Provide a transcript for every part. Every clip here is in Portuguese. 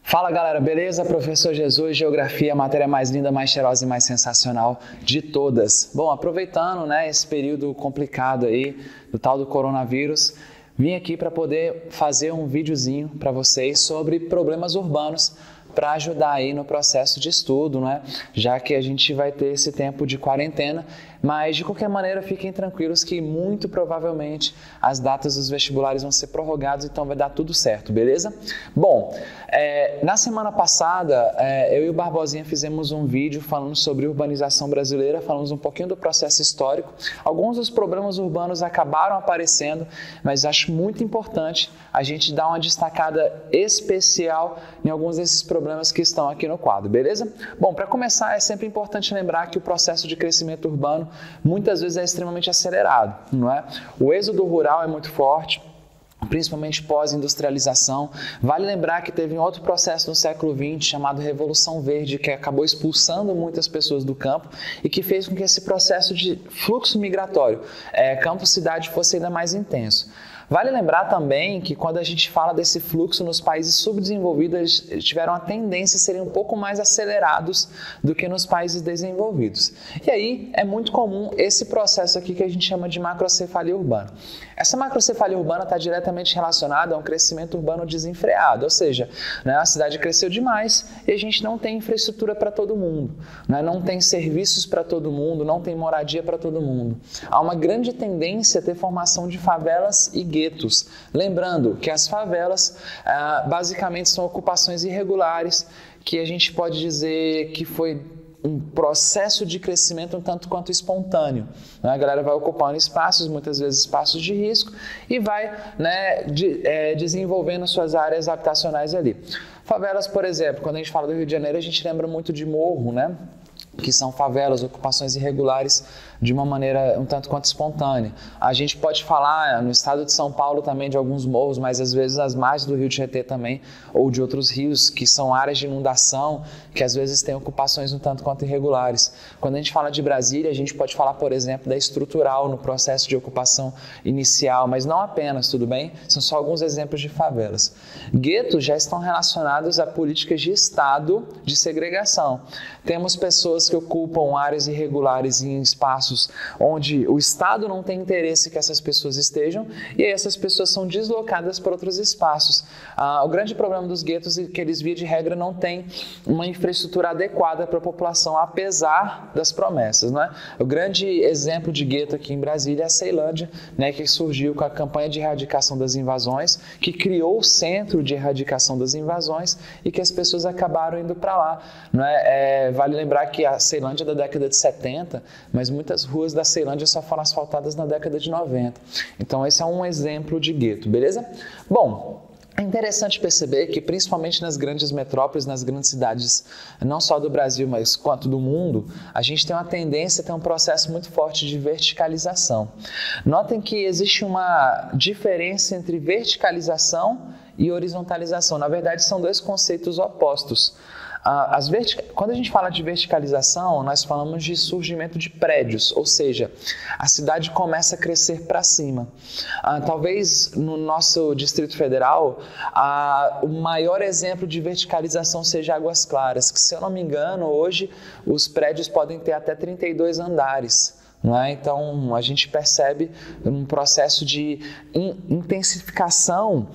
Fala galera, beleza? Professor Jesus, Geografia, a matéria mais linda, mais cheirosa e mais sensacional de todas. Bom, aproveitando, esse período complicado aí do tal do coronavírus, vim aqui para poder fazer um videozinho para vocês sobre problemas urbanos para ajudar aí no processo de estudo, Já que a gente vai ter esse tempo de quarentena, mas de qualquer maneira fiquem tranquilos que muito provavelmente as datas dos vestibulares vão ser prorrogadas, então vai dar tudo certo, beleza? Bom, na semana passada eu e o Barbosinha fizemos um vídeo falando sobre urbanização brasileira, falamos um pouquinho do processo histórico. Alguns dos problemas urbanos acabaram aparecendo, mas acho muito importante a gente dar uma destacada especial em alguns desses problemas que estão aqui no quadro, beleza? Bom, para começar, é sempre importante lembrar que o processo de crescimento urbano muitas vezes é extremamente acelerado, não é? O êxodo rural é muito forte, principalmente pós-industrialização. Vale lembrar que teve um outro processo no século XX chamado Revolução Verde, que acabou expulsando muitas pessoas do campo e que fez com que esse processo de fluxo migratório campo-cidade fosse ainda mais intenso. Vale lembrar também que quando a gente fala desse fluxo nos países subdesenvolvidos, eles tiveram a tendência a serem um pouco mais acelerados do que nos países desenvolvidos. E aí é muito comum esse processo aqui que a gente chama de macrocefalia urbana. Essa macrocefalia urbana está diretamente relacionada a um crescimento urbano desenfreado, ou seja, a cidade cresceu demais e a gente não tem infraestrutura para todo mundo, não tem serviços para todo mundo, não tem moradia para todo mundo. Há uma grande tendência a ter formação de favelas e guetos. Lembrando que as favelas basicamente são ocupações irregulares que a gente pode dizer que foi um processo de crescimento um tanto quanto espontâneo. A galera vai ocupando espaços, muitas vezes espaços de risco, e vai desenvolvendo suas áreas habitacionais ali. Favelas, por exemplo, quando a gente fala do Rio de Janeiro, a gente lembra muito de morro, que são favelas, ocupações irregulares de uma maneira um tanto quanto espontânea. A gente pode falar no estado de São Paulo também de alguns morros, mas às vezes as margens do Rio Tietê também, ou de outros rios, que são áreas de inundação, que às vezes têm ocupações um tanto quanto irregulares. Quando a gente fala de Brasília, a gente pode falar, por exemplo, da estrutural no processo de ocupação inicial, mas não apenas, tudo bem? São só alguns exemplos de favelas. Guetos já estão relacionados a políticas de Estado de segregação. Temos pessoas que ocupam áreas irregulares em espaços onde o Estado não tem interesse que essas pessoas estejam, e aí essas pessoas são deslocadas para outros espaços. O grande problema dos guetos é que eles, via de regra, não têm uma infraestrutura adequada para a população, apesar das promessas. O grande exemplo de gueto aqui em Brasília é a Ceilândia, que surgiu com a campanha de erradicação das invasões, que criou o centro de erradicação das invasões e que as pessoas acabaram indo para lá. Vale lembrar que a Ceilândia é da década de 70, mas muitas ruas da Ceilândia só foram asfaltadas na década de 90. Então esse é um exemplo de gueto, beleza? Bom, é interessante perceber que, principalmente nas grandes metrópoles, nas grandes cidades, não só do Brasil, mas quanto do mundo, a gente tem uma tendência a ter um processo muito forte de verticalização. Notem que existe uma diferença entre verticalização e horizontalização. Na verdade, são dois conceitos opostos. Quando a gente fala de verticalização, nós falamos de surgimento de prédios, ou seja, a cidade começa a crescer para cima. Talvez no nosso Distrito Federal, o maior exemplo de verticalização seja Águas Claras, que, se eu não me engano, hoje os prédios podem ter até 32 andares. Então, a gente percebe um processo de intensificação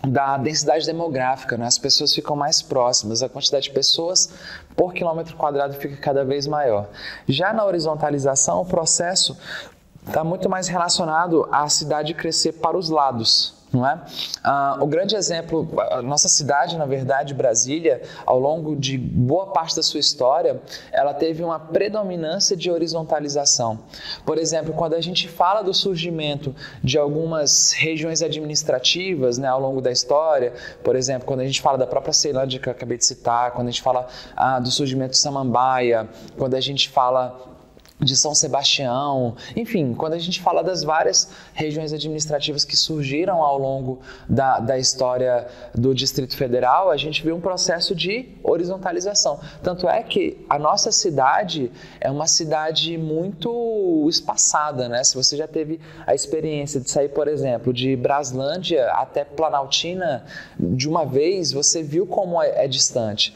da densidade demográfica, as pessoas ficam mais próximas, a quantidade de pessoas por quilômetro quadrado fica cada vez maior. Já na horizontalização, o processo está muito mais relacionado à cidade crescer para os lados. O grande exemplo, a nossa cidade, na verdade, Brasília, ao longo de boa parte da sua história, ela teve uma predominância de horizontalização. Por exemplo, quando a gente fala do surgimento de algumas regiões administrativas, ao longo da história, por exemplo, quando a gente fala da própria Ceilândia, que eu acabei de citar, quando a gente fala do surgimento de Samambaia, quando a gente fala de São Sebastião, enfim, quando a gente fala das várias regiões administrativas que surgiram ao longo da história do Distrito Federal, a gente vê um processo de horizontalização. Tanto é que a nossa cidade é uma cidade muito espaçada, né? Se você já teve a experiência de sair, por exemplo, de Braslândia até Planaltina de uma vez, você viu como é distante.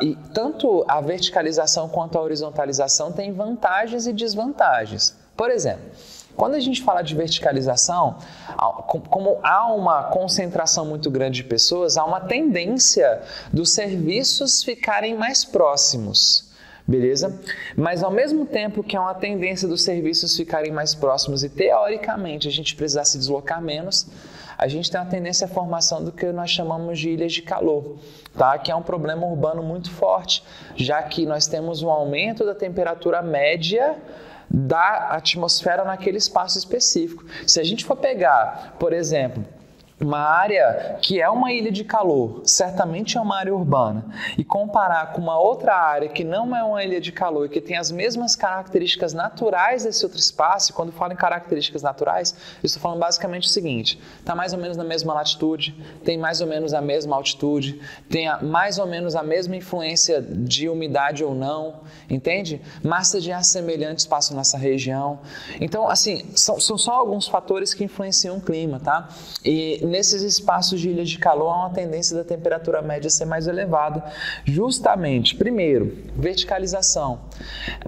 E tanto a verticalização quanto a horizontalização têm vantagens e desvantagens. Por exemplo, quando a gente fala de verticalização, como há uma concentração muito grande de pessoas, há uma tendência dos serviços ficarem mais próximos. Beleza? Mas ao mesmo tempo que há uma tendência dos serviços ficarem mais próximos e teoricamente a gente precisar se deslocar menos, a gente tem uma tendência à formação do que nós chamamos de ilhas de calor, tá? Que é um problema urbano muito forte, já que nós temos um aumento da temperatura média da atmosfera naquele espaço específico. Se a gente for pegar, por exemplo, uma área que é uma ilha de calor, certamente é uma área urbana, e comparar com uma outra área que não é uma ilha de calor e que tem as mesmas características naturais desse outro espaço, e quando eu falo em características naturais, eu estou falando basicamente o seguinte: está mais ou menos na mesma latitude, tem mais ou menos a mesma altitude, tem mais ou menos a mesma influência de umidade ou não, entende? Massas de ar semelhantes passam nessa região. Então, assim, são só alguns fatores que influenciam o clima, tá? E nesses espaços de ilhas de calor há uma tendência da temperatura média ser mais elevada, justamente, primeiro, verticalização.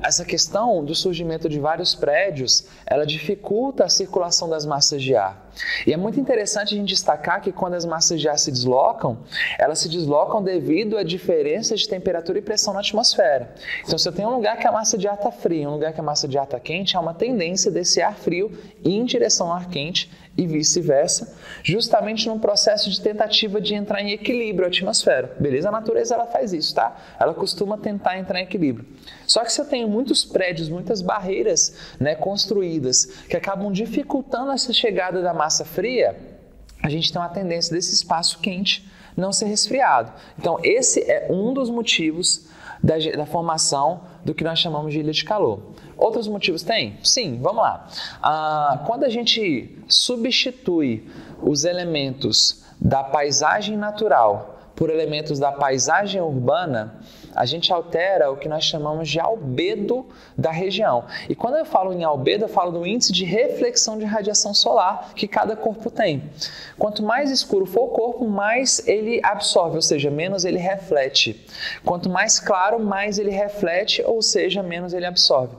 Essa questão do surgimento de vários prédios, ela dificulta a circulação das massas de ar. E é muito interessante a gente destacar que quando as massas de ar se deslocam, elas se deslocam devido à diferença de temperatura e pressão na atmosfera. Então, se eu tenho um lugar que a massa de ar está fria e um lugar que a massa de ar está quente, há uma tendência desse ar frio ir em direção ao ar quente e vice-versa, justamente num processo de tentativa de entrar em equilíbrio a atmosfera. Beleza? A natureza ela faz isso, tá? Ela costuma tentar entrar em equilíbrio. Só que se eu tenho muitos prédios, muitas barreiras, né, construídas que acabam dificultando essa chegada da massa fria, a gente tem uma tendência desse espaço quente não ser resfriado. Então, esse é um dos motivos da formação do que nós chamamos de ilha de calor. Outros motivos tem? Sim, vamos lá. Quando a gente substitui os elementos da paisagem natural por elementos da paisagem urbana, a gente altera o que nós chamamos de albedo da região. E quando eu falo em albedo, eu falo do índice de reflexão de radiação solar que cada corpo tem. Quanto mais escuro for o corpo, mais ele absorve, ou seja, menos ele reflete. Quanto mais claro, mais ele reflete, ou seja, menos ele absorve.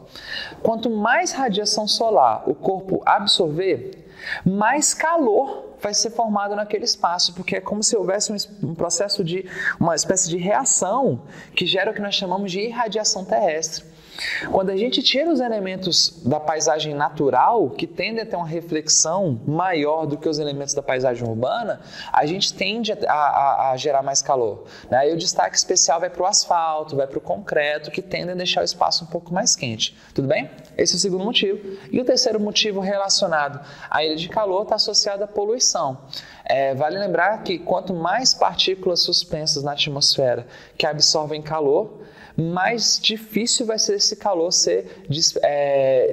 Quanto mais radiação solar o corpo absorver, mais calor vai ser formado naquele espaço, porque é como se houvesse um processo de uma espécie de reação que gera o que nós chamamos de irradiação terrestre. Quando a gente tira os elementos da paisagem natural, que tendem a ter uma reflexão maior do que os elementos da paisagem urbana, a gente tende a gerar mais calor, né? E o destaque especial vai para o asfalto, vai para o concreto, que tendem a deixar o espaço um pouco mais quente. Tudo bem? Esse é o segundo motivo. E o terceiro motivo relacionado à ilha de calor está associado à poluição. Vale lembrar que quanto mais partículas suspensas na atmosfera que absorvem calor, mais difícil vai ser esse calor ser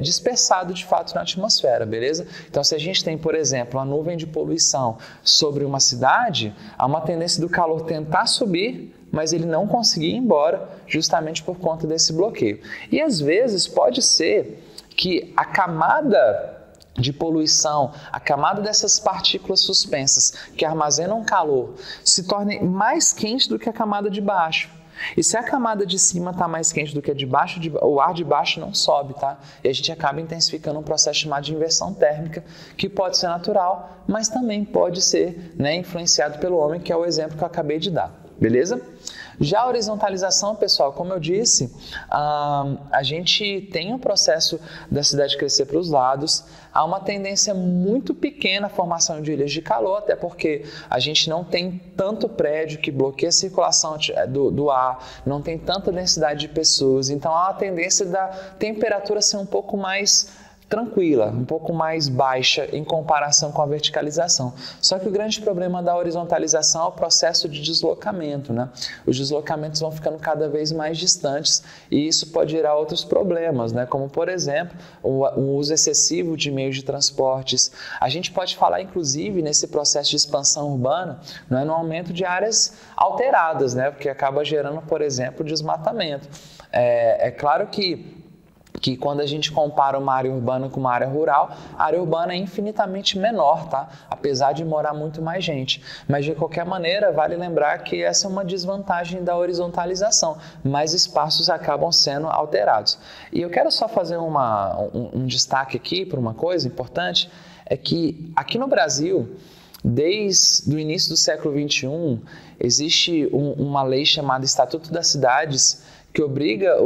dispersado de fato na atmosfera, beleza? Então, se a gente tem, por exemplo, uma nuvem de poluição sobre uma cidade, há uma tendência do calor tentar subir, mas ele não conseguir ir embora justamente por conta desse bloqueio. E às vezes pode ser que a camada de poluição, a camada dessas partículas suspensas que armazenam calor se torne mais quente do que a camada de baixo. E se a camada de cima está mais quente do que a de baixo, o ar de baixo não sobe, tá? E a gente acaba intensificando um processo chamado de inversão térmica, que pode ser natural, mas também pode ser, né, influenciado pelo homem, que é o exemplo que eu acabei de dar. Beleza? Já a horizontalização, pessoal, como eu disse, a gente tem um processo da cidade crescer para os lados, há uma tendência muito pequena à formação de ilhas de calor, até porque a gente não tem tanto prédio que bloqueia a circulação do ar, não tem tanta densidade de pessoas, então há uma tendência da temperatura ser um pouco mais tranquila, um pouco mais baixa em comparação com a verticalização. Só que o grande problema da horizontalização é o processo de deslocamento, né? Os deslocamentos vão ficando cada vez mais distantes e isso pode gerar outros problemas, né? Como, por exemplo, o uso excessivo de meios de transportes. A gente pode falar, inclusive, nesse processo de expansão urbana, né, no aumento de áreas alteradas, né? Porque acaba gerando, por exemplo, desmatamento. É claro que quando a gente compara uma área urbana com uma área rural, a área urbana é infinitamente menor, tá? Apesar de morar muito mais gente. Mas, de qualquer maneira, vale lembrar que essa é uma desvantagem da horizontalização. Mais espaços acabam sendo alterados. E eu quero só fazer um destaque aqui para uma coisa importante, é que aqui no Brasil, desde o início do século XXI, existe uma lei chamada Estatuto das Cidades, que obriga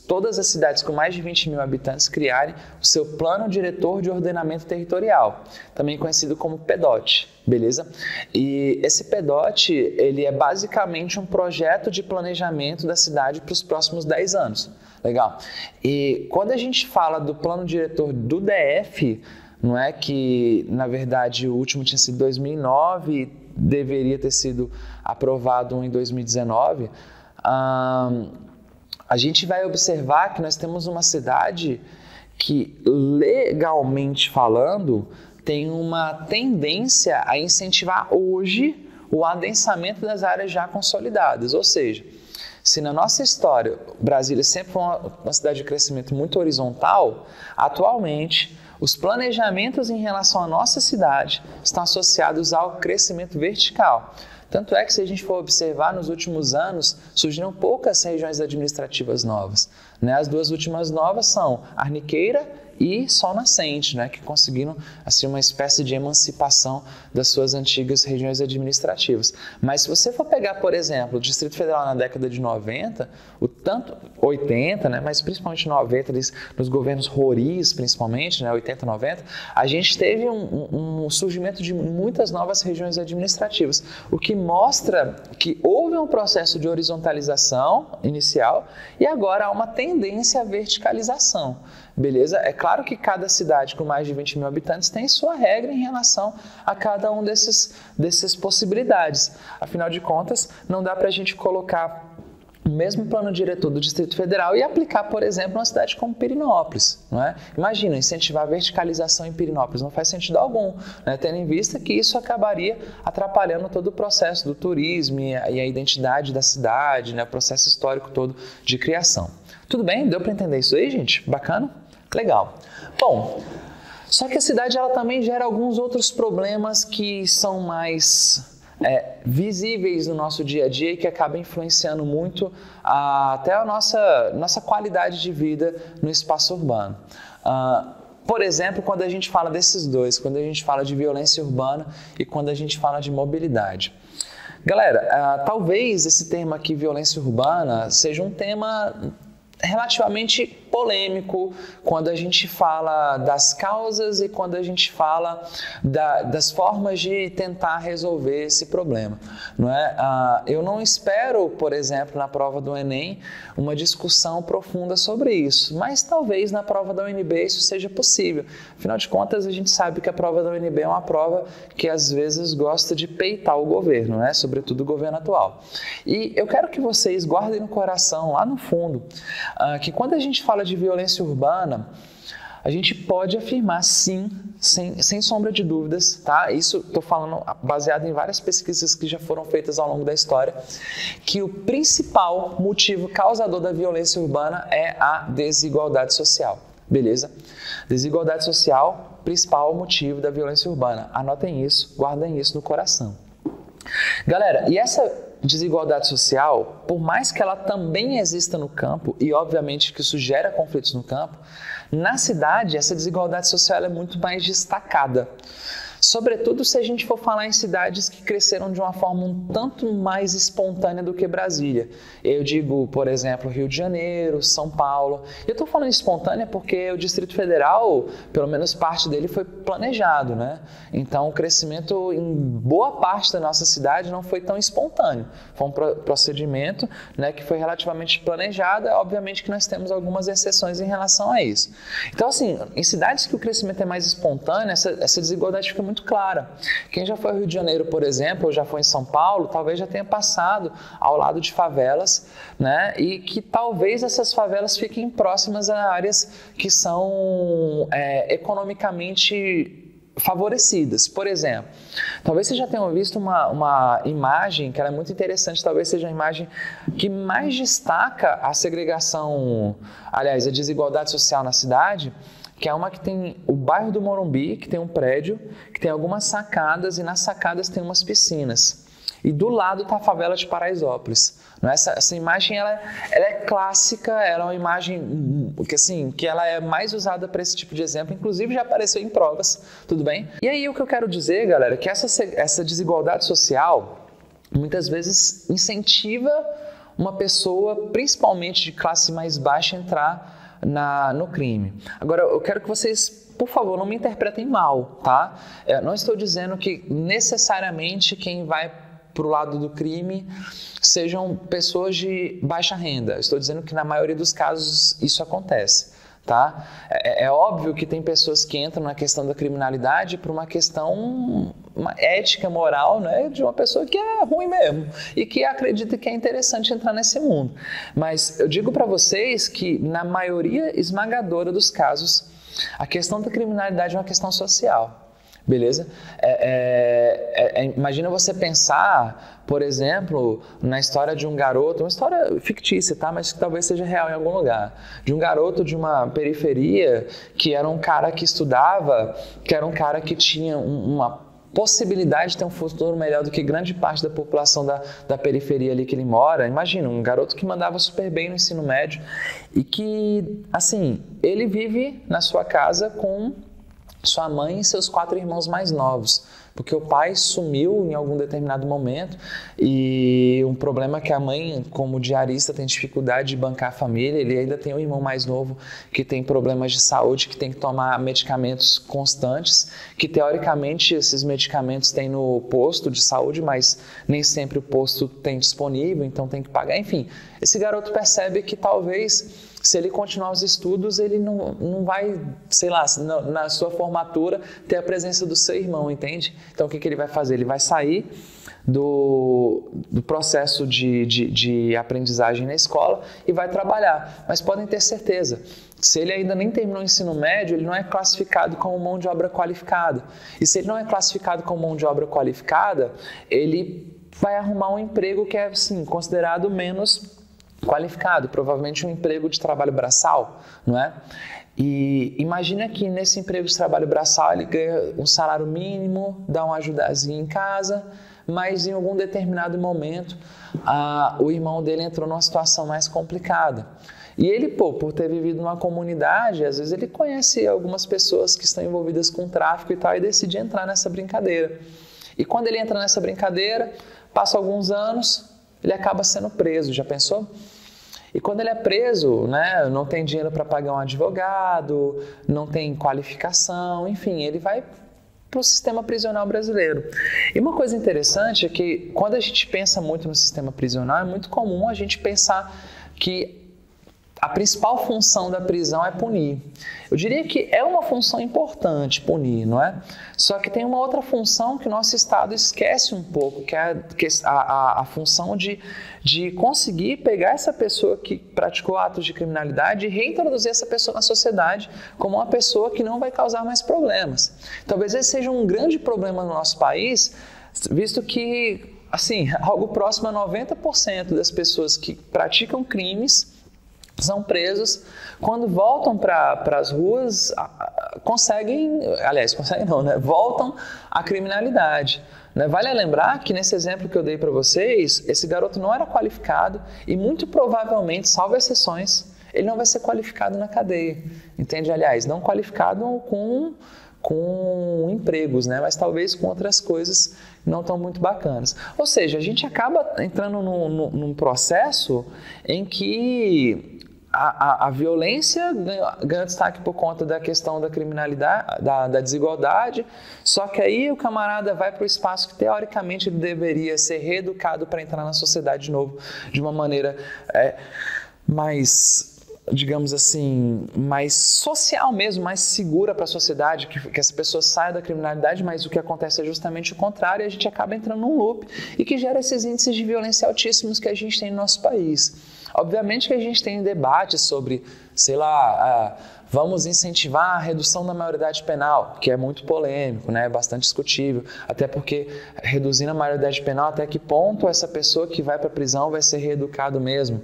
todas as cidades com mais de 20 mil habitantes a criarem o seu Plano Diretor de Ordenamento Territorial, também conhecido como PDOT, beleza? E esse PDOT, ele é basicamente um projeto de planejamento da cidade para os próximos 10 anos, legal? E quando a gente fala do Plano Diretor do DF, não é que, na verdade, o último tinha sido em 2009 e deveria ter sido aprovado em 2019, a gente vai observar que nós temos uma cidade que, legalmente falando, tem uma tendência a incentivar hoje o adensamento das áreas já consolidadas. Ou seja, se na nossa história Brasília sempre foi uma cidade de crescimento muito horizontal, atualmente os planejamentos em relação à nossa cidade estão associados ao crescimento vertical. Tanto é que, se a gente for observar, nos últimos anos surgiram poucas regiões administrativas novas, né? As duas últimas novas são Arniqueira e Sol Nascente, né? Que conseguiram assim, uma espécie de emancipação das suas antigas regiões administrativas. Mas se você for pegar, por exemplo, o Distrito Federal na década de 90, 80, né? Mas principalmente 90, nos governos Roriz, principalmente, né? 80, 90, a gente teve um surgimento de muitas novas regiões administrativas, o que mostra que houve um processo de horizontalização inicial e agora há uma tendência à verticalização. Beleza? É claro que cada cidade com mais de 20 mil habitantes tem sua regra em relação a cada um dessas possibilidades. Afinal de contas, não dá para a gente colocar o mesmo plano diretor do Distrito Federal e aplicar, por exemplo, uma cidade como Pirenópolis, não é? Imagina, incentivar a verticalização em Pirenópolis não faz sentido algum, né? Tendo em vista que isso acabaria atrapalhando todo o processo do turismo e a identidade da cidade, né? O processo histórico todo de criação. Tudo bem? Deu para entender isso aí, gente? Bacana? Legal. Bom, só que a cidade ela também gera alguns outros problemas que são mais visíveis no nosso dia a dia e que acabam influenciando muito até a nossa qualidade de vida no espaço urbano. Por exemplo, quando a gente fala desses dois, quando a gente fala de violência urbana e quando a gente fala de mobilidade. Galera, talvez esse termo aqui, violência urbana, seja um tema relativamente polêmico quando a gente fala das causas e quando a gente fala das formas de tentar resolver esse problema, não é? Eu não espero, por exemplo, na prova do Enem, uma discussão profunda sobre isso, mas talvez na prova da UNB isso seja possível. Afinal de contas, a gente sabe que a prova da UNB é uma prova que às vezes gosta de peitar o governo, né? Sobretudo o governo atual. E eu quero que vocês guardem no coração, lá no fundo, que quando a gente fala de violência urbana, a gente pode afirmar sim, sem sombra de dúvidas, tá? Isso estou falando baseado em várias pesquisas que já foram feitas ao longo da história, que o principal motivo causador da violência urbana é a desigualdade social, beleza? Desigualdade social, principal motivo da violência urbana. Anotem isso, guardem isso no coração. Galera, e essa desigualdade social, por mais que ela também exista no campo, e obviamente que isso gera conflitos no campo, na cidade essa desigualdade social é muito mais destacada. Sobretudo se a gente for falar em cidades que cresceram de uma forma um tanto mais espontânea do que Brasília. Eu digo, por exemplo, Rio de Janeiro, São Paulo. Eu estou falando espontânea porque o Distrito Federal, pelo menos parte dele, foi planejado, né? Então o crescimento em boa parte da nossa cidade não foi tão espontâneo. Foi um procedimento, né, que foi relativamente planejado. Obviamente que nós temos algumas exceções em relação a isso. Então, assim, em cidades que o crescimento é mais espontâneo, essa desigualdade fica muito clara. Quem já foi ao Rio de Janeiro, por exemplo, ou já foi em São Paulo, talvez já tenha passado ao lado de favelas, né? E que talvez essas favelas fiquem próximas a áreas que são economicamente favorecidas. Por exemplo, talvez você já tenha visto uma imagem que ela é muito interessante, talvez seja a imagem que mais destaca a segregação, aliás, a desigualdade social na cidade, que é uma que tem o bairro do Morumbi, que tem um prédio, que tem algumas sacadas e nas sacadas tem umas piscinas. E do lado está a favela de Paraisópolis. Essa imagem ela é clássica, ela é uma imagem que, assim, que ela é mais usada para esse tipo de exemplo, inclusive já apareceu em provas, tudo bem? E aí o que eu quero dizer, galera, é que essa desigualdade social muitas vezes incentiva uma pessoa, principalmente de classe mais baixa, a entrar no crime. Agora, eu quero que vocês, por favor, não me interpretem mal, tá? Eu não estou dizendo que necessariamente quem vai para o lado do crime sejam pessoas de baixa renda. Estou dizendo que na maioria dos casos isso acontece, tá? É óbvio que tem pessoas que entram na questão da criminalidade por uma questão ética, moral, né, de uma pessoa que é ruim mesmo e que acredita que é interessante entrar nesse mundo. Mas eu digo para vocês que na maioria esmagadora dos casos a questão da criminalidade é uma questão social. Beleza? Imagina você pensar, por exemplo, na história de um garoto, uma história fictícia, tá? Mas que talvez seja real em algum lugar, de um garoto de uma periferia que era um cara que estudava, que era um cara que tinha uma possibilidade de ter um futuro melhor do que grande parte da população da periferia ali que ele mora. Imagina, um garoto que mandava super bem no ensino médio e que, assim, ele vive na sua casa com sua mãe e seus 4 irmãos mais novos, porque o pai sumiu em algum determinado momento e um problema é que a mãe, como diarista, tem dificuldade de bancar a família. Ele ainda tem um irmão mais novo que tem problemas de saúde, que tem que tomar medicamentos constantes, que teoricamente esses medicamentos tem no posto de saúde, mas nem sempre o posto tem disponível, então tem que pagar. Enfim, esse garoto percebe que talvez, se ele continuar os estudos, ele não vai, sei lá, na sua formatura, ter a presença do seu irmão, entende? Então, o que ele vai fazer? Ele vai sair do processo de aprendizagem na escola e vai trabalhar. Mas podem ter certeza, se ele ainda nem terminou o ensino médio, ele não é classificado como mão de obra qualificada. E se ele não é classificado como mão de obra qualificada, ele vai arrumar um emprego que é, assim, considerado menos qualificado, provavelmente um emprego de trabalho braçal, não é? E imagina que nesse emprego de trabalho braçal ele ganha um salário mínimo, dá uma ajudazinha em casa, mas em algum determinado momento o irmão dele entrou numa situação mais complicada. E ele, por ter vivido numa comunidade, às vezes ele conhece algumas pessoas que estão envolvidas com tráfico e tal, e decide entrar nessa brincadeira. E quando ele entra nessa brincadeira, passa alguns anos, ele acaba sendo preso, já pensou? E quando ele é preso, né, não tem dinheiro para pagar um advogado, não tem qualificação, enfim, ele vai para o sistema prisional brasileiro. E uma coisa interessante é que quando a gente pensa muito no sistema prisional, é muito comum a gente pensar que a principal função da prisão é punir. Eu diria que é uma função importante punir, não é? Só que tem uma outra função que o nosso Estado esquece um pouco, que é a função de conseguir pegar essa pessoa que praticou atos de criminalidade e reintroduzir essa pessoa na sociedade como uma pessoa que não vai causar mais problemas. Talvez esse seja um grande problema no nosso país, visto que, assim, algo próximo a 90% das pessoas que praticam crimes são presos, quando voltam para as ruas, voltam à criminalidade. Né? Vale lembrar que nesse exemplo que eu dei para vocês, esse garoto não era qualificado e muito provavelmente, salvo exceções, ele não vai ser qualificado na cadeia, entende? Aliás, não qualificado com empregos, né? Mas talvez com outras coisas não tão muito bacanas. Ou seja, a gente acaba entrando num processo em que a violência ganha destaque por conta da questão da criminalidade, da desigualdade, só que aí o camarada vai para o espaço que teoricamente ele deveria ser reeducado para entrar na sociedade de novo, de uma maneira mais, digamos assim, mais social mesmo, mais segura para a sociedade, que essa pessoa saia da criminalidade, mas o que acontece é justamente o contrário, e a gente acaba entrando num loop e que gera esses índices de violência altíssimos que a gente tem no nosso país. Obviamente que a gente tem debates sobre, sei lá, vamos incentivar a redução da maioridade penal, que é muito polêmico, né? Bastante discutível, até porque reduzindo a maioridade penal, até que ponto essa pessoa que vai para a prisão vai ser reeducado mesmo?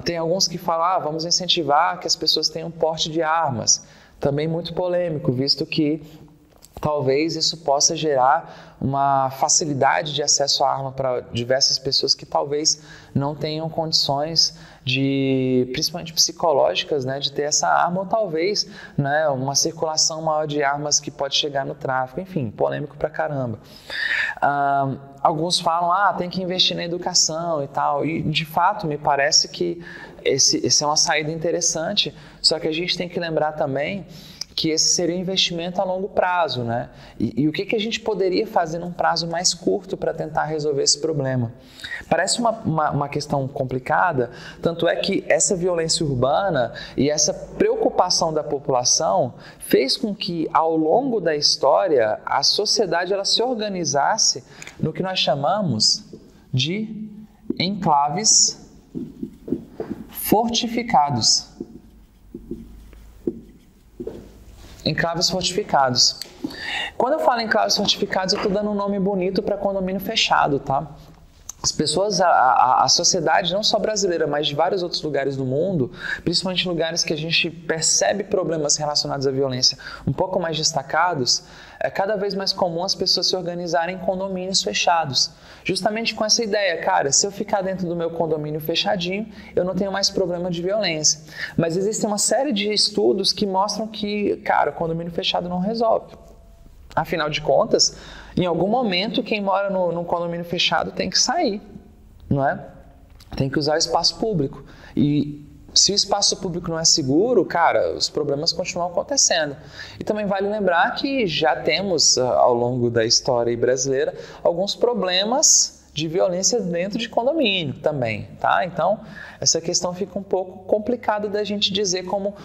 Tem alguns que falam, vamos incentivar que as pessoas tenham porte de armas, também muito polêmico, visto que talvez isso possa gerar uma facilidade de acesso à arma para diversas pessoas que talvez não tenham condições principalmente psicológicas, né, de ter essa arma, ou talvez, né, uma circulação maior de armas que pode chegar no tráfico, enfim, polêmico pra caramba. Alguns falam, tem que investir na educação e tal, e de fato me parece que esse é uma saída interessante, só que a gente tem que lembrar também que esse seria um investimento a longo prazo, né? E o que a gente poderia fazer num prazo mais curto para tentar resolver esse problema? Parece uma questão complicada, tanto é que essa violência urbana e essa preocupação da população fez com que, ao longo da história, a sociedade ela se organizasse no que nós chamamos de enclaves fortificados. Enclaves fortificados. Quando eu falo enclaves fortificados, eu estou dando um nome bonito para condomínio fechado, tá? As pessoas, a sociedade, não só brasileira, mas de vários outros lugares do mundo, principalmente lugares que a gente percebe problemas relacionados à violência um pouco mais destacados, é cada vez mais comum as pessoas se organizarem em condomínios fechados. Justamente com essa ideia, cara, se eu ficar dentro do meu condomínio fechadinho, eu não tenho mais problema de violência. Mas existem uma série de estudos que mostram que, cara, o condomínio fechado não resolve. Afinal de contas, em algum momento, quem mora num condomínio fechado tem que sair, não é? Tem que usar o espaço público. E se o espaço público não é seguro, cara, os problemas continuam acontecendo. E também vale lembrar que já temos, ao longo da história brasileira, alguns problemas de violência dentro de condomínio também, tá? Então, essa questão fica um pouco complicada da gente dizer como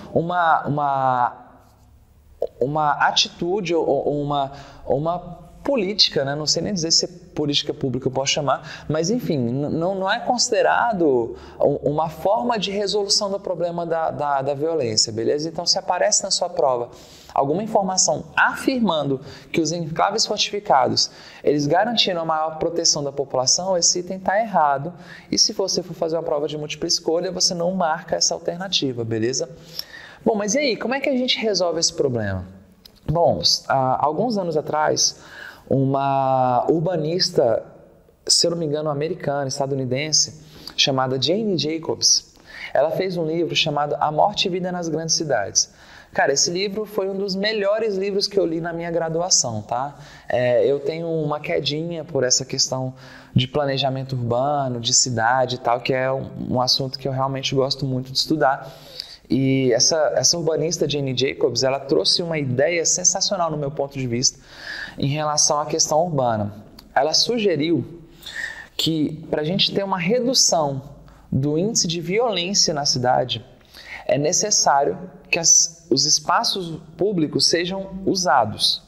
uma atitude ou uma política, né? Não sei nem dizer se é política pública eu posso chamar, mas enfim, não é considerado uma forma de resolução do problema da violência, beleza? Então, se aparece na sua prova alguma informação afirmando que os enclaves fortificados, eles garantiram a maior proteção da população, esse item está errado, e se você for fazer uma prova de múltipla escolha, você não marca essa alternativa, beleza? Bom, mas e aí, como é que a gente resolve esse problema? Bom, alguns anos atrás, uma urbanista, se eu não me engano, americana, estadunidense, chamada Jane Jacobs, ela fez um livro chamado A Morte e Vida nas Grandes Cidades. Cara, esse livro foi um dos melhores livros que eu li na minha graduação, tá? Eu tenho uma quedinha por essa questão de planejamento urbano, de cidade e tal, que é um assunto que eu realmente gosto muito de estudar. E essa urbanista, Jane Jacobs, ela trouxe uma ideia sensacional no meu ponto de vista em relação à questão urbana. Ela sugeriu que para a gente ter uma redução do índice de violência na cidade, é necessário que os espaços públicos sejam usados,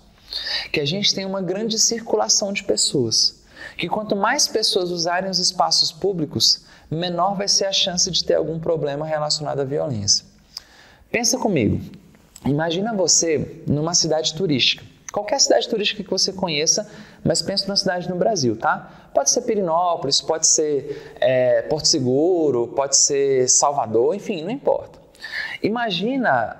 que a gente tenha uma grande circulação de pessoas, que quanto mais pessoas usarem os espaços públicos, menor vai ser a chance de ter algum problema relacionado à violência. Pensa comigo, imagina você numa cidade turística, qualquer cidade turística que você conheça, mas pensa numa cidade no Brasil, tá? Pode ser Pirinópolis, pode ser Porto Seguro, pode ser Salvador, enfim, não importa. Imagina,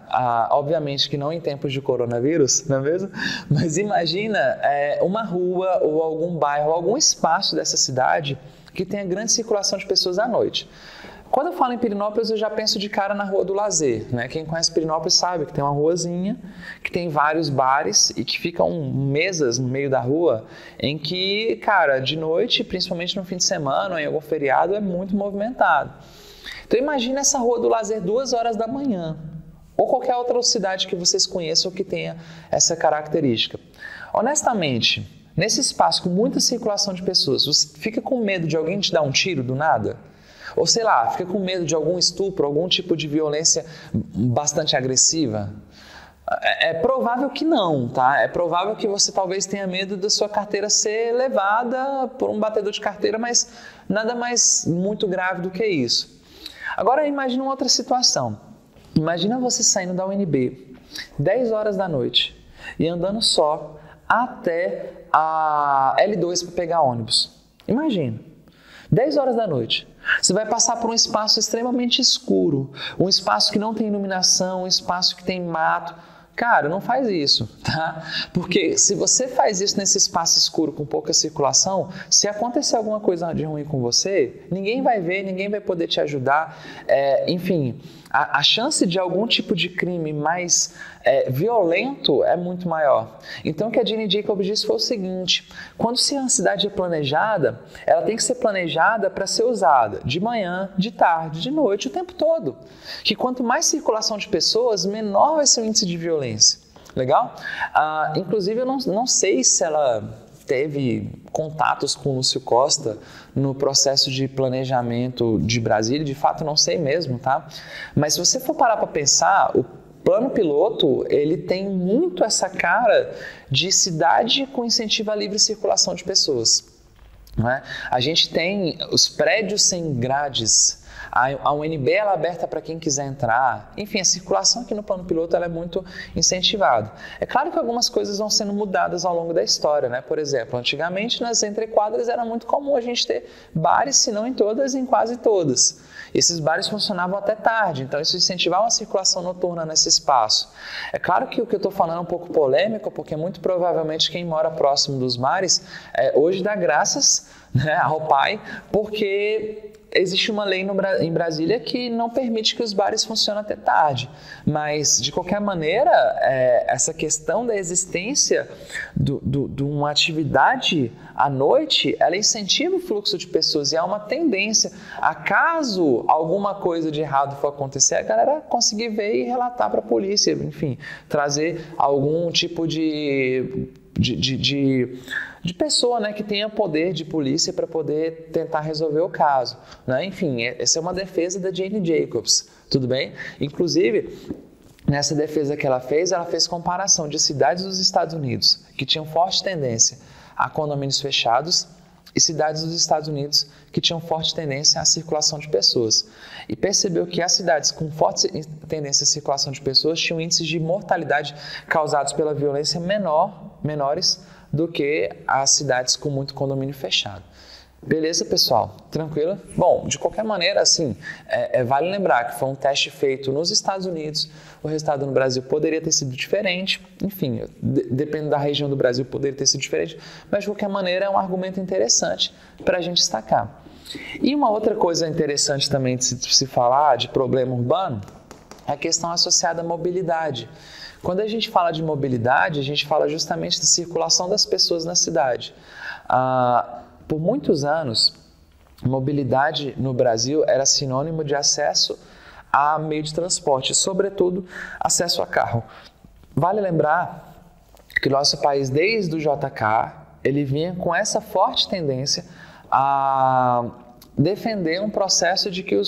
obviamente que não em tempos de coronavírus, não é mesmo? Mas imagina uma rua ou algum bairro, algum espaço dessa cidade que tenha grande circulação de pessoas à noite. Quando eu falo em Pirenópolis, eu já penso de cara na Rua do Lazer, né? Quem conhece Pirenópolis sabe que tem uma ruazinha, que tem vários bares e que ficam mesas no meio da rua em que, cara, de noite, principalmente no fim de semana ou em algum feriado, é muito movimentado. Então imagina essa Rua do Lazer 2 horas da manhã, ou qualquer outra cidade que vocês conheçam que tenha essa característica. Honestamente, nesse espaço com muita circulação de pessoas, você fica com medo de alguém te dar um tiro do nada? Ou sei lá, fica com medo de algum estupro, algum tipo de violência bastante agressiva? É provável que não, tá? É provável que você talvez tenha medo da sua carteira ser levada por um batedor de carteira, mas nada mais muito grave do que isso. Agora imagina uma outra situação. Imagina você saindo da UNB, 10 horas da noite, e andando só até a L2 para pegar ônibus. Imagina, 10 horas da noite. Você vai passar por um espaço extremamente escuro, um espaço que não tem iluminação, um espaço que tem mato. Cara, não faz isso, tá? Porque se você faz isso nesse espaço escuro com pouca circulação, se acontecer alguma coisa de ruim com você, ninguém vai ver, ninguém vai poder te ajudar. Enfim, a chance de algum tipo de crime mais violento é muito maior. Então, o que a Jane Jacobs disse foi o seguinte: quando a cidade é planejada, ela tem que ser planejada para ser usada de manhã, de tarde, de noite, o tempo todo. Que quanto mais circulação de pessoas, menor vai ser o índice de violência. Legal? Inclusive, eu não sei se ela teve contatos com o Lúcio Costa no processo de planejamento de Brasília, de fato não sei mesmo, tá? Mas se você for parar para pensar, o plano piloto, ele tem muito essa cara de cidade com incentivo à livre circulação de pessoas, não é? A gente tem os prédios sem grades, a UNB ela é aberta para quem quiser entrar. Enfim, a circulação aqui no plano piloto ela é muito incentivada. É claro que algumas coisas vão sendo mudadas ao longo da história, né? Por exemplo, antigamente nas entrequadras era muito comum a gente ter bares, se não em todas, em quase todas. Esses bares funcionavam até tarde, então isso incentivava a circulação noturna nesse espaço. É claro que o que eu estou falando é um pouco polêmico, porque muito provavelmente quem mora próximo dos bares hoje dá graças, né, ao pai, porque existe uma lei em Brasília que não permite que os bares funcionem até tarde, mas de qualquer maneira, essa questão da existência de uma atividade à noite, ela incentiva o fluxo de pessoas e há uma tendência, caso alguma coisa de errado for acontecer, a galera conseguir ver e relatar para a polícia, enfim, trazer algum tipo de pessoa, né, que tenha poder de polícia para poder tentar resolver o caso, né? Enfim, essa é uma defesa da Jane Jacobs, tudo bem? Inclusive, nessa defesa que ela fez comparação de cidades dos Estados Unidos que tinham forte tendência a condomínios fechados e cidades dos Estados Unidos que tinham forte tendência à circulação de pessoas. E percebeu que as cidades com forte tendência à circulação de pessoas tinham índices de mortalidade causados pela violência menores do que as cidades com muito condomínio fechado. Beleza, pessoal? Tranquilo? Bom, de qualquer maneira, assim, vale lembrar que foi um teste feito nos Estados Unidos, o resultado no Brasil poderia ter sido diferente, enfim, dependendo da região do Brasil poderia ter sido diferente, mas de qualquer maneira é um argumento interessante para a gente destacar. E uma outra coisa interessante também de se falar de problema urbano é a questão associada à mobilidade. Quando a gente fala de mobilidade, a gente fala justamente da circulação das pessoas na cidade. Por muitos anos, mobilidade no Brasil era sinônimo de acesso a meio de transporte, sobretudo acesso a carro. Vale lembrar que o nosso país, desde o JK, ele vinha com essa forte tendência a defender um processo de que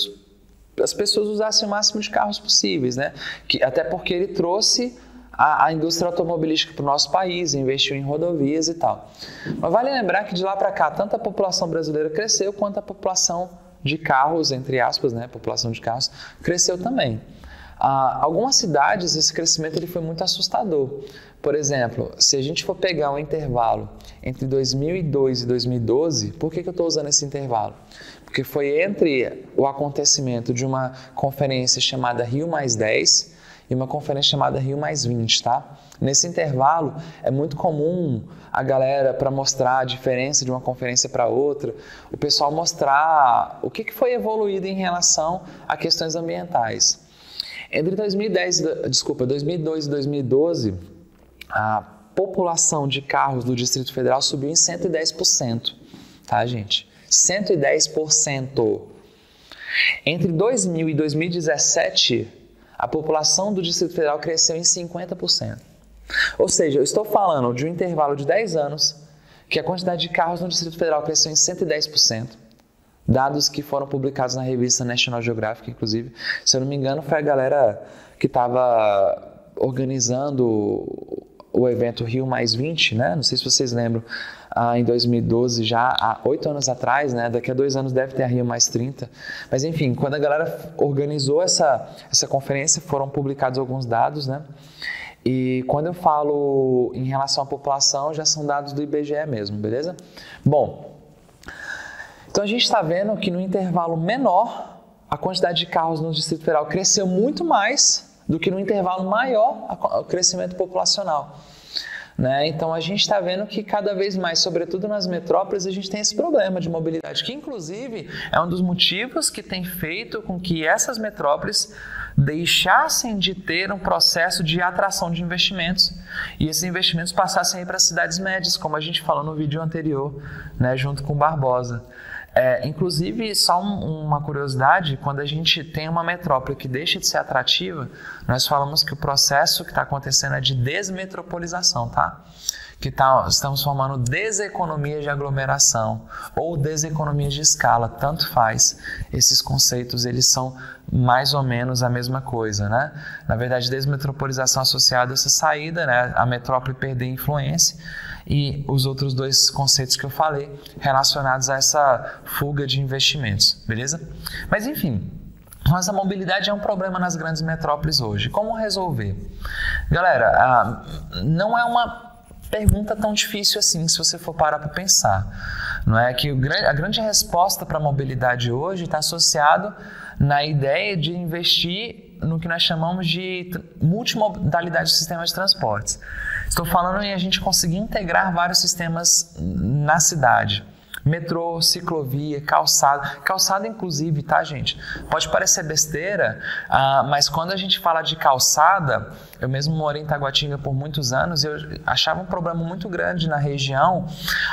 as pessoas usassem o máximo de carros possíveis, né? Até porque ele trouxe a indústria automobilística para o nosso país, investiu em rodovias e tal. Mas vale lembrar que de lá para cá, tanto a população brasileira cresceu, quanto a população de carros, entre aspas, né? A população de carros, cresceu também. Algumas cidades, esse crescimento ele foi muito assustador. Por exemplo, se a gente for pegar um intervalo entre 2002 e 2012, por que eu estou usando esse intervalo? Porque foi entre o acontecimento de uma conferência chamada Rio+10 e uma conferência chamada Rio+20, tá? Nesse intervalo, é muito comum a galera, para mostrar a diferença de uma conferência para outra, o pessoal mostrar o que foi evoluído em relação a questões ambientais. Entre 2002 e 2012, a população de carros do Distrito Federal subiu em 110%, tá, gente? 110%. Entre 2000 e 2017, a população do Distrito Federal cresceu em 50%. Ou seja, eu estou falando de um intervalo de 10 anos que a quantidade de carros no Distrito Federal cresceu em 110%. Dados que foram publicados na revista National Geographic, inclusive. Se eu não me engano, foi a galera que estava organizando o evento Rio+20, né? Não sei se vocês lembram, em 2012, já há 8 anos atrás, né? Daqui a 2 anos deve ter a Rio+30. Mas enfim, quando a galera organizou essa conferência, foram publicados alguns dados, né? E quando eu falo em relação à população, já são dados do IBGE mesmo, beleza? Bom, então a gente está vendo que no intervalo menor, a quantidade de carros no Distrito Federal cresceu muito mais do que no intervalo maior o crescimento populacional. Né? Então a gente está vendo que cada vez mais, sobretudo nas metrópoles, a gente tem esse problema de mobilidade, que inclusive é um dos motivos que tem feito com que essas metrópoles deixassem de ter um processo de atração de investimentos e esses investimentos passassem a ir para as cidades médias, como a gente falou no vídeo anterior, né, junto com o Barbosa. Inclusive, só uma curiosidade, quando a gente tem uma metrópole que deixa de ser atrativa, nós falamos que o processo que está acontecendo é de desmetropolização, tá? Estamos formando deseconomias de aglomeração ou deseconomias de escala, tanto faz. Esses conceitos, eles são mais ou menos a mesma coisa, né? Na verdade, desmetropolização associada a essa saída, né? A metrópole perder influência, e os outros dois conceitos que eu falei relacionados a essa fuga de investimentos, beleza? Mas enfim, mas a mobilidade é um problema nas grandes metrópoles hoje. Como resolver? Galera, não é uma pergunta tão difícil assim, se você for parar para pensar. Não é que a grande resposta para a mobilidade hoje está associado na ideia de investir no que nós chamamos de multimodalidade de sistemas de transportes. Estou falando em a gente conseguir integrar vários sistemas na cidade. Metrô, ciclovia, calçada. Calçada, inclusive, tá, gente? Pode parecer besteira, mas quando a gente fala de calçada, eu mesmo morei em Taguatinga por muitos anos e eu achava um problema muito grande na região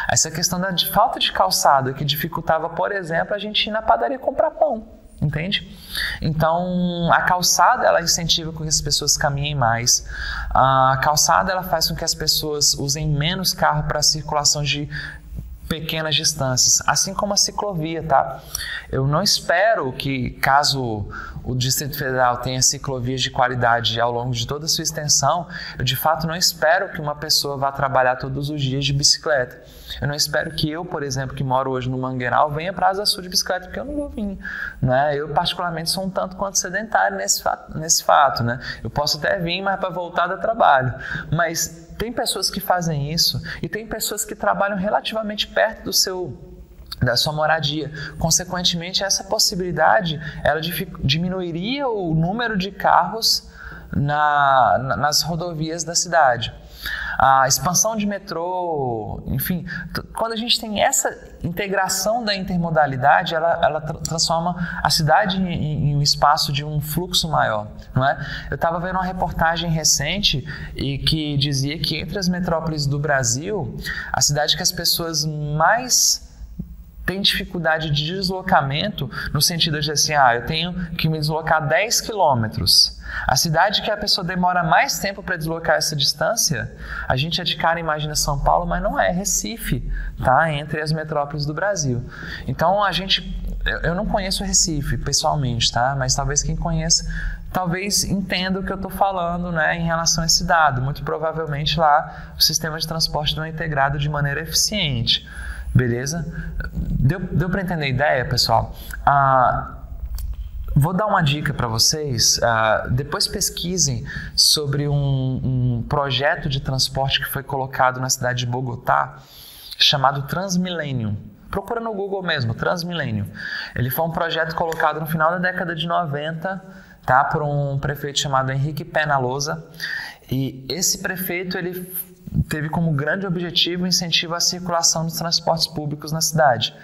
essa questão da falta de calçada, que dificultava, por exemplo, a gente ir na padaria comprar pão. Entende? Então, a calçada, ela incentiva com que as pessoas caminhem mais. A calçada, ela faz com que as pessoas usem menos carro para circulação de pequenas distâncias, assim como a ciclovia, tá? Eu não espero que, caso o Distrito Federal tenha ciclovias de qualidade ao longo de toda a sua extensão, eu de fato não espero que uma pessoa vá trabalhar todos os dias de bicicleta. Eu não espero que eu, por exemplo, que moro hoje no Mangueiral, venha para a Asa Sul de bicicleta, porque eu não vou vir, né? Eu, particularmente, sou um tanto quanto sedentário nesse fato, né? Eu posso até vir, mas para voltar do trabalho. Mas tem pessoas que fazem isso e tem pessoas que trabalham relativamente perto da sua moradia. Consequentemente, essa possibilidade ela diminuiria o número de carros nas rodovias da cidade. A expansão de metrô, enfim, quando a gente tem essa integração da intermodalidade, ela transforma a cidade em um espaço de um fluxo maior, não é? Eu estava vendo uma reportagem recente e que dizia que entre as metrópoles do Brasil, a cidade que as pessoas mais tem dificuldade de deslocamento, no sentido de assim, eu tenho que me deslocar 10 quilômetros. A cidade que a pessoa demora mais tempo para deslocar essa distância, a gente é de cara imagina São Paulo, mas não é Recife, tá? Entre as metrópoles do Brasil. Então, eu não conheço Recife pessoalmente, tá? Mas talvez quem conheça, talvez entenda o que eu estou falando, né, em relação a esse dado. Muito provavelmente lá o sistema de transporte não é integrado de maneira eficiente. Beleza? Deu para entender a ideia, pessoal? Vou dar uma dica para vocês. Depois pesquisem sobre um projeto de transporte que foi colocado na cidade de Bogotá, chamado Transmillennium. Procura no Google mesmo, Transmillennium. Ele foi um projeto colocado no final da década de 90, tá? Por um prefeito chamado Henrique Peñalosa. E esse prefeito, ele teve como grande objetivo o incentivo à circulação dos transportes públicos na cidade,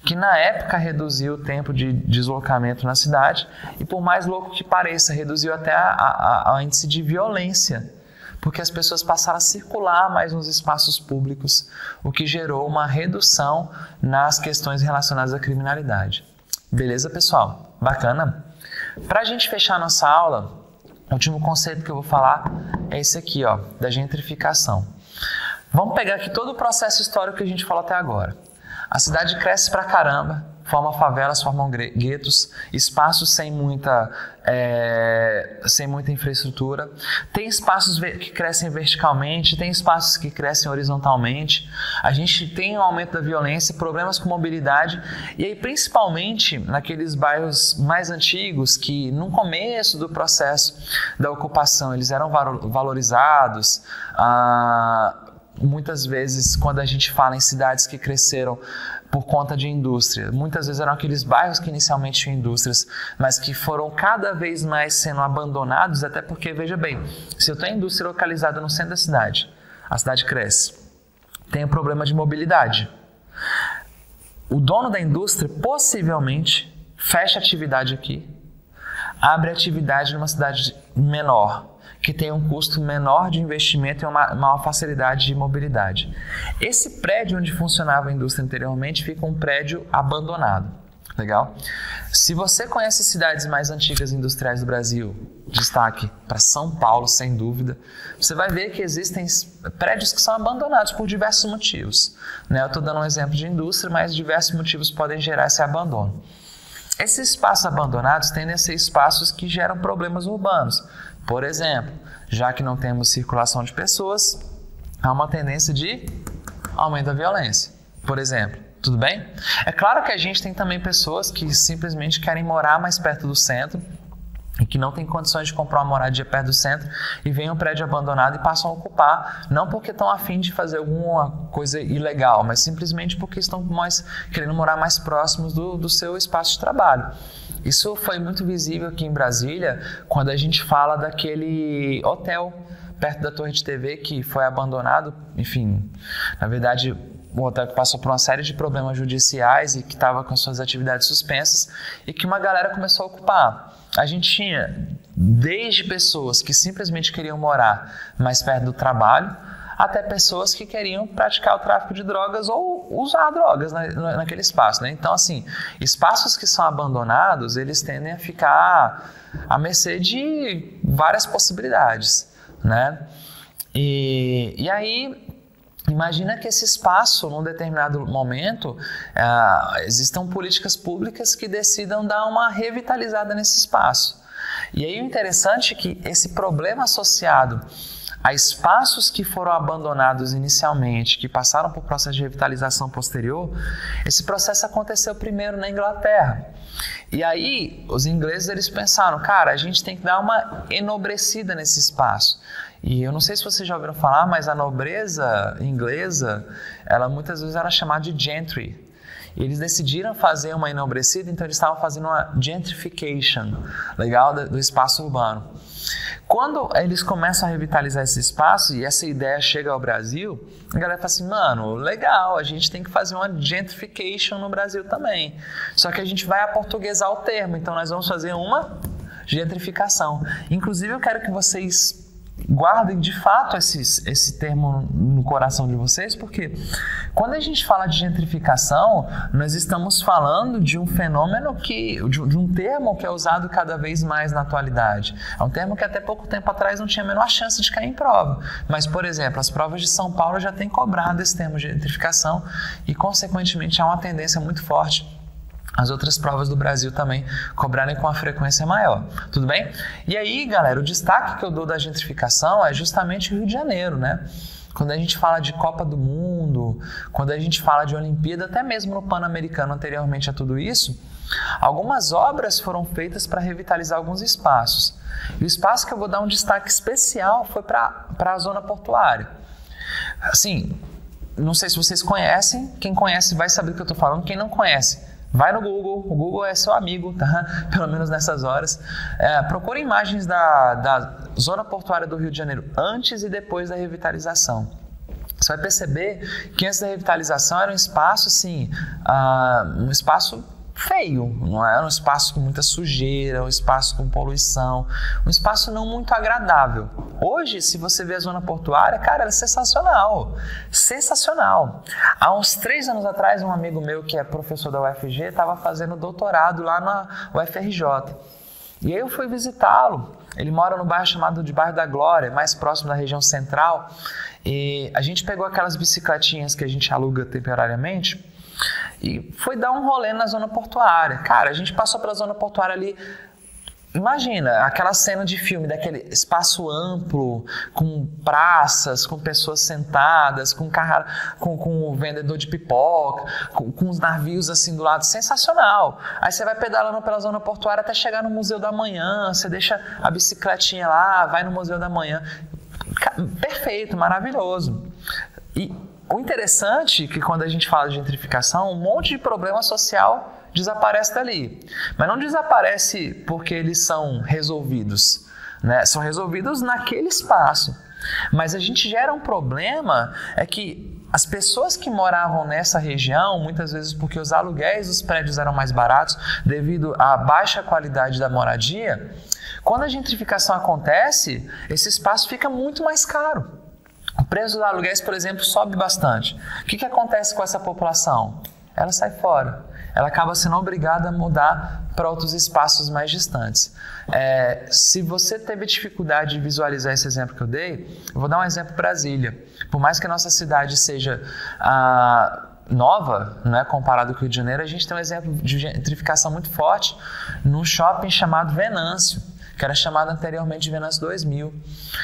que na época reduziu o tempo de deslocamento na cidade e, por mais louco que pareça, reduziu até o índice de violência, porque as pessoas passaram a circular mais nos espaços públicos, o que gerou uma redução nas questões relacionadas à criminalidade. Beleza, pessoal? Bacana? Para a gente fechar nossa aula, o último conceito que eu vou falar é esse aqui, ó, da gentrificação. Vamos pegar aqui todo o processo histórico que a gente falou até agora. A cidade cresce pra caramba, forma favelas, formam guetos, espaços sem muita infraestrutura. Tem espaços que crescem verticalmente, tem espaços que crescem horizontalmente. A gente tem um aumento da violência, problemas com mobilidade. E aí, principalmente naqueles bairros mais antigos, que no começo do processo da ocupação eles eram valorizados, muitas vezes, quando a gente fala em cidades que cresceram por conta de indústria, muitas vezes eram aqueles bairros que inicialmente tinham indústrias, mas que foram cada vez mais sendo abandonados, até porque, veja bem, se eu tenho indústria localizada no centro da cidade, a cidade cresce, tem um problema de mobilidade. O dono da indústria possivelmente fecha atividade aqui, abre atividade numa cidade menor, que tem um custo menor de investimento e uma maior facilidade de mobilidade. Esse prédio onde funcionava a indústria anteriormente fica um prédio abandonado. Legal? Se você conhece cidades mais antigas industriais do Brasil, destaque para São Paulo, sem dúvida, você vai ver que existem prédios que são abandonados por diversos motivos. Eu estou dando um exemplo de indústria, mas diversos motivos podem gerar esse abandono. Esses espaços abandonados tendem a ser espaços que geram problemas urbanos. Por exemplo, já que não temos circulação de pessoas, há uma tendência de aumento da violência, por exemplo. Tudo bem? É claro que a gente tem também pessoas que simplesmente querem morar mais perto do centro e que não têm condições de comprar uma moradia perto do centro e vem um prédio abandonado e passam a ocupar, não porque estão a fim de fazer alguma coisa ilegal, mas simplesmente porque estão querendo morar mais próximos do seu espaço de trabalho. Isso foi muito visível aqui em Brasília, quando a gente fala daquele hotel perto da Torre de TV que foi abandonado. Enfim, na verdade, o hotel que passou por uma série de problemas judiciais e que estava com suas atividades suspensas e que uma galera começou a ocupar. A gente tinha desde pessoas que simplesmente queriam morar mais perto do trabalho, até pessoas que queriam praticar o tráfico de drogas ou usar drogas naquele espaço. Então, assim, espaços que são abandonados, eles tendem a ficar à mercê de várias possibilidades, E aí, imagina que esse espaço, num determinado momento, existam políticas públicas que decidam dar uma revitalizada nesse espaço. E aí o interessante é que esse problema associado a espaços que foram abandonados inicialmente, que passaram por processo de revitalização posterior, esse processo aconteceu primeiro na Inglaterra. E aí, os ingleses eles pensaram, cara, a gente tem que dar uma enobrecida nesse espaço. E eu não sei se vocês já ouviram falar, mas a nobreza inglesa, ela muitas vezes era chamada de gentry. Eles decidiram fazer uma enobrecida, então eles estavam fazendo uma gentrification, legal, do espaço urbano. Quando eles começam a revitalizar esse espaço e essa ideia chega ao Brasil, a galera fala assim, mano, legal, a gente tem que fazer uma gentrification no Brasil também. Só que a gente vai aportuguesar o termo, então nós vamos fazer uma gentrificação. Inclusive eu quero que vocês guardem de fato esse termo no coração de vocês, porque quando a gente fala de gentrificação, nós estamos falando de um fenômeno de um termo que é usado cada vez mais na atualidade. É um termo que até pouco tempo atrás não tinha a menor chance de cair em prova. Mas, por exemplo, as provas de São Paulo já têm cobrado esse termo de gentrificação e, consequentemente, há uma tendência muito forte as outras provas do Brasil também cobrarem com uma frequência maior, tudo bem? E aí, galera, o destaque que eu dou da gentrificação é justamente o Rio de Janeiro, Quando a gente fala de Copa do Mundo, quando a gente fala de Olimpíada, até mesmo no Pan-Americano anteriormente a tudo isso, algumas obras foram feitas para revitalizar alguns espaços. E o espaço que eu vou dar um destaque especial foi para a zona portuária. Assim, não sei se vocês conhecem, quem conhece vai saber do que eu estou falando, quem não conhece, Vai no Google, o Google é seu amigo, tá? Pelo menos nessas horas. Procura imagens da zona portuária do Rio de Janeiro antes e depois da revitalização. Você vai perceber que antes da revitalização era um espaço assim, um espaço feio, não era um espaço com muita sujeira, um espaço com poluição, um espaço não muito agradável. Hoje, se você vê a zona portuária, cara, ela é sensacional, sensacional. Há uns 3 anos atrás, um amigo meu que é professor da UFG estava fazendo doutorado lá na UFRJ. E aí eu fui visitá-lo. Ele mora no bairro chamado de Bairro da Glória, mais próximo da região central. E a gente pegou aquelas bicicletinhas que a gente aluga temporariamente e foi dar um rolê na zona portuária. Cara, a gente passou pela zona portuária ali. Imagina aquela cena de filme, daquele espaço amplo, com praças, com pessoas sentadas, com o vendedor de pipoca, com os navios assim do lado, sensacional. Aí você vai pedalando pela zona portuária até chegar no Museu da Manhã, você deixa a bicicletinha lá, vai no Museu da Manhã. Perfeito, maravilhoso. E o interessante é que quando a gente fala de gentrificação, um monte de problema social desaparece dali. Mas não desaparece porque eles são resolvidos, né? São resolvidos naquele espaço. Mas a gente gera um problema, é que as pessoas que moravam nessa região, muitas vezes porque os aluguéis dos prédios eram mais baratos devido à baixa qualidade da moradia, quando a gentrificação acontece, esse espaço fica muito mais caro. O preço dos aluguéis, por exemplo, sobe bastante. O que acontece com essa população? Ela sai fora. Ela acaba sendo obrigada a mudar para outros espaços mais distantes. Se você teve dificuldade de visualizar esse exemplo que eu dei, eu vou dar um exemplo Brasília. Por mais que a nossa cidade seja nova, né, comparado com o Rio de Janeiro, a gente tem um exemplo de gentrificação muito forte num shopping chamado Venâncio, que era chamado anteriormente de Venâncio 2000.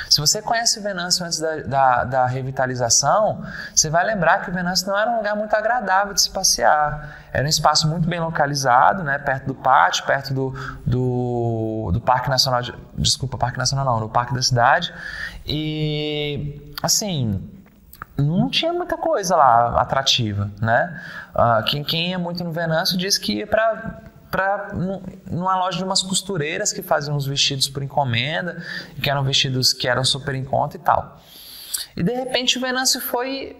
Se você conhece o Venâncio antes da revitalização, você vai lembrar que o Venâncio não era um lugar muito agradável de se passear. Era um espaço muito bem localizado, né, perto do pátio, perto do Parque Nacional, Parque Nacional não, do Parque da Cidade. E, assim, não tinha muita coisa lá atrativa, né? Quem ia muito no Venâncio diz que ia numa loja de umas costureiras que faziam uns vestidos por encomenda, que eram vestidos que eram super em conta e tal. E de repente o Venâncio foi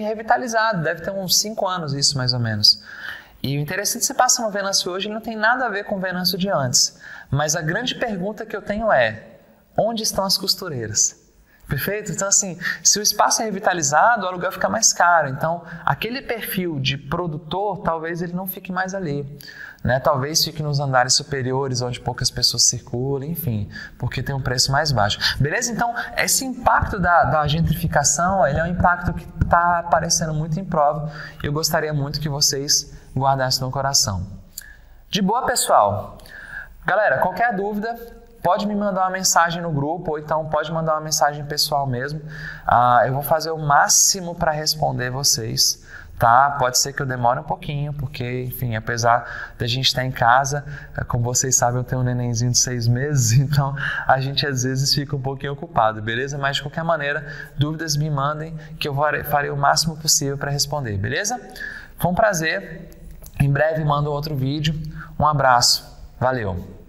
revitalizado, deve ter uns 5 anos isso mais ou menos. E o interessante, você passa no Venâncio hoje, ele não tem nada a ver com o Venâncio de antes. Mas a grande pergunta que eu tenho é, onde estão as costureiras? Perfeito? Então, assim, se o espaço é revitalizado, o aluguel fica mais caro. Então, aquele perfil de produtor, talvez ele não fique mais ali, né? Talvez fique nos andares superiores, onde poucas pessoas circulam, enfim, porque tem um preço mais baixo. Beleza? Então, esse impacto da gentrificação, ele é um impacto que está aparecendo muito em prova e eu gostaria muito que vocês guardassem no coração. De boa, pessoal? Galera, qualquer dúvida, pode me mandar uma mensagem no grupo ou então pode mandar uma mensagem pessoal mesmo. Eu vou fazer o máximo para responder vocês, tá? Pode ser que eu demore um pouquinho, porque, enfim, apesar da gente estar em casa, como vocês sabem, eu tenho um nenenzinho de 6 meses, então a gente às vezes fica um pouquinho ocupado, beleza? Mas de qualquer maneira, dúvidas me mandem que eu farei o máximo possível para responder, beleza? Foi um prazer. Em breve mando outro vídeo. Um abraço. Valeu!